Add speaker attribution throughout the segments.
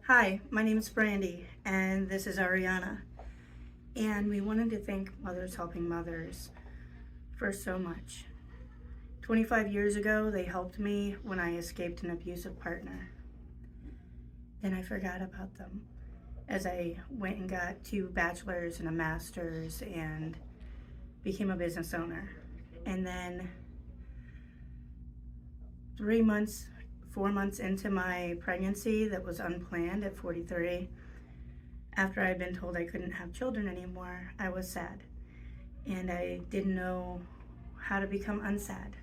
Speaker 1: Hi, my name is Brandy, and this is Ariana. And we wanted to thank Mothers Helping Mothers for so much. 25 years ago, they helped me when I escaped an abusive partner. Then I forgot about them as I went and got 2 bachelors and a master's and became a business owner. And then 3 months, 4 months into my pregnancy that was unplanned at 43, after I'd been told I couldn't have children anymore, I was sad. And I didn't know how to become unsad.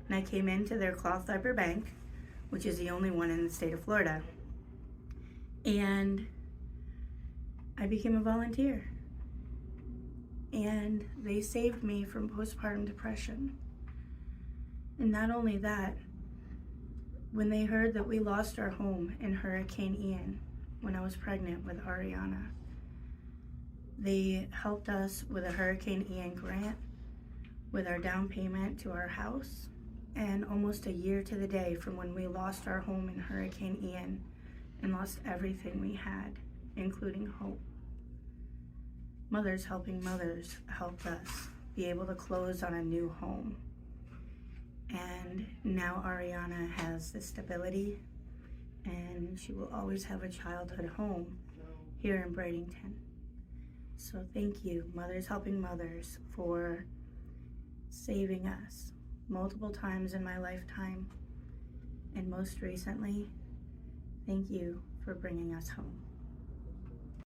Speaker 1: And I came into their Cloth Diaper Bank, which is the only one in the state of Florida. And I became a volunteer. And they saved me from postpartum depression. And not only that, when they heard that we lost our home in Hurricane Ian when I was pregnant with Ariana, they helped us with a Hurricane Ian grant, with our down payment to our house, and almost a year to the day from when we lost our home in Hurricane Ian and lost everything we had, including hope. Mothers Helping Mothers helped us be able to close on a new home. And now Ariana has the stability, and she will always have a childhood home here in Bradenton. So thank you, Mothers Helping Mothers, for saving us multiple times in my lifetime. And most recently, thank you for bringing us home.